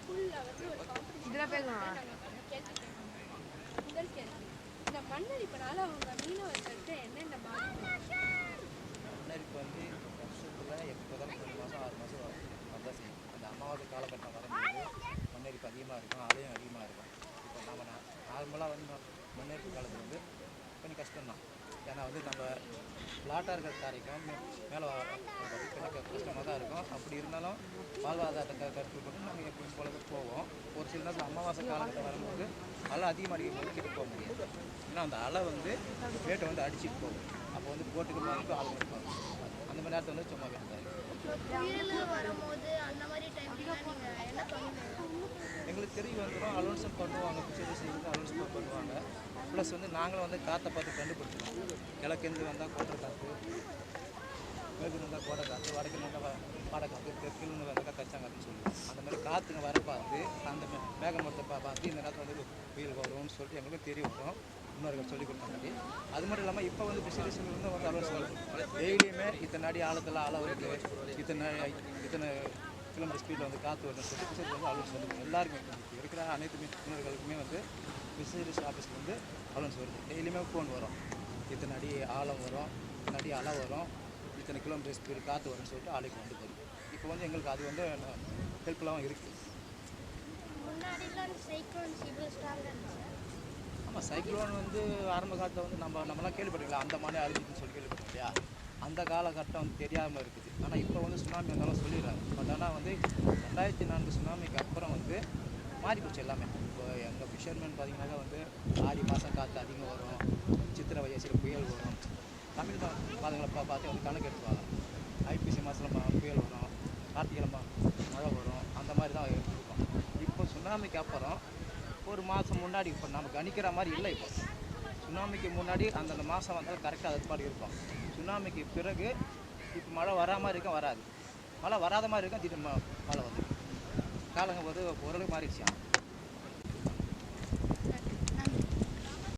இதெல்லாம் பேசலாம். முதல் கேள்வி, இந்த மண்ணரிப்பினால அவங்க மீனவர்களுக்கு என்னென்ன பாதிப்பு? மண்ணரிப்பு வந்து வருஷத்தில் எப்போதான் 3 மாதம் 6 மாதம் வரதான் செய்யும். அந்த அமாவாசை காலகட்டம் வரும்போது மண்ணரிப்பு அதிகமாக இருக்கும், அலையும் அதிகமாக இருக்கும். இப்போ நம்ம நார்மலாக வந்து மண்ணரிப்பு காலத்தில் வந்து கொஞ்சம் கஷ்டம்தான். ஏன்னா வந்து நம்ம ஃப்ளாட்டாக இருக்கிற காரைக்கும் மேலே கொஞ்சம் கஷ்டமாக தான் இருக்கும். அப்படி இருந்தாலும் வாழ்வாதாரத்தை கருத்தில் கொண்டு நாங்கள் எப்பயும் போல போவோம். ஒரு சில நேரத்தில் அமாவாசை காலகட்டம் வரும்போது அலை அதிகமாக அடிக்கும்போது கிட்ட போக முடியாது. ஏன்னா அந்த அலை வந்து வேட்டை வந்து அடிச்சுட்டு போகும். அப்போ வந்து போட்டுக்கு பாதிப்பு ஆள் இருப்பாங்க. அந்த மாதிரி நேரத்தில் வந்து சும்மா வேண்டாம். வரும்போது அந்த மாதிரி டைம்லாம் நீங்கள் என்ன பண்ணுவீங்க? எங்களுக்கு தெரிய வந்துடும், அலோன்ஸ்மெண்ட் பண்ணுவாங்க, ஃபிஷரிஸ் வந்து அலோன்ஸ்மெண்ட் பண்ணுவாங்க. ப்ளஸ் வந்து நாங்களும் வந்து காற்றை பார்த்து கண்டுபிடிச்சிடுவோம். கிழக்கேந்து வந்தால் கோட்டை காற்று, மேற்கு வந்தால் கோடை காற்று, வடக்கு வந்தால் பாடை காற்று, தெற்குன்னு வந்தால் கச்சாங்காற்றுன்னு சொல்லுவோம். அந்த மாதிரி காற்றுங்க வர பார்த்து அந்த மேகமூட்டத்தை பார்த்து இந்த நேரத்தில் வந்து புயல் வரும்னு சொல்லிட்டு எங்களுக்கு தெரிய வரும். முன்னோர்கள் சொல்லிக் கொடுத்தாங்க. அது மட்டும் இல்லாமல் இப்போ வந்து ஃபிஷரிஸ்ல வந்து அலோன்ஸ் டெய்லியுமே இத்தனை அடி ஆழத்தில் அலை வருது, இத்தனை கிலோமீட்டர் ஸ்பீடில் வந்து காற்று வருதுன்னு சொல்லி ஃபிஷரிஸ் வந்து அலோன்ஸ் வந்து எல்லாருக்குமே இருக்கிற அனைத்து மீனவர்களுக்குமே வந்து ஃபிஷரிஸ் ஆஃபீஸ்க்கு வந்து அலோன்ஸ் வருது. டெய்லியுமே ஃபோன் வரும், இத்தனை அடி ஆழம் வரும், இத்தனை அடி அலை வரும், இத்தனை கிலோமீட்டர் ஸ்பீடு காற்று வரும்னு சொல்லிட்டு ஆலைக்கு வந்து போகுது. இப்போ வந்து எங்களுக்கு அது வந்து ஹெல்ப்ஃபுல்லாகவும் இருக்குது. ஆமாம், சைக்ளோன் வந்து ஆரம்ப காலத்தில் வந்து நம்மலாம் கேள்விப்பட்டிருக்கலாம், அந்த மாதிரி அழிஞ்சிதுன்னு சொல்லி கேள்விப்பட்டோம் இல்லையா? அந்த காலகட்டம் வந்து தெரியாமல் இருக்குது. ஆனால் இப்போ வந்து சுனாமி வந்தாலும் சொல்லிடுறாங்க. பட் ஆனால் வந்து 2004 சுனாமிக்கு அப்புறம் வந்து மாறி போச்சு எல்லாமே. இப்போ எங்கள் ஃபிஷர்மேன் பார்த்திங்கனாக்கா வந்து ஆடி மாதம் காற்று அதிகம் வரும், சித்திரை வைகாசியில் புயல் வரும். தமிழ் மாதங்களை பார்த்து வந்து கணக்கு எடுத்துவாங்க. ஐப்பசி மாதத்தில் புயல் வரும், கார்த்திகை மழை வரும், அந்த மாதிரி தான் இருக்கும். இப்போ சுனாமிக்கு அப்புறம் ஒரு மாதம் முன்னாடி இப்போ நம்ம கணிக்கிற மாதிரி இல்லை. இப்போ சுனாமிக்கு முன்னாடி அந்தந்த மாதம் வந்தால் கரெக்டாக அது மாதிரி இருக்கும். சுனாமிக்கு பிறகு இப்போ மழை வரா மாதிரி இருக்கும், வராது. மழை வராத மாதிரி இருக்கும், திடீர்னு மழை வந்து காலங்க போது ஓரளவுக்கு மாறிடுச்சு.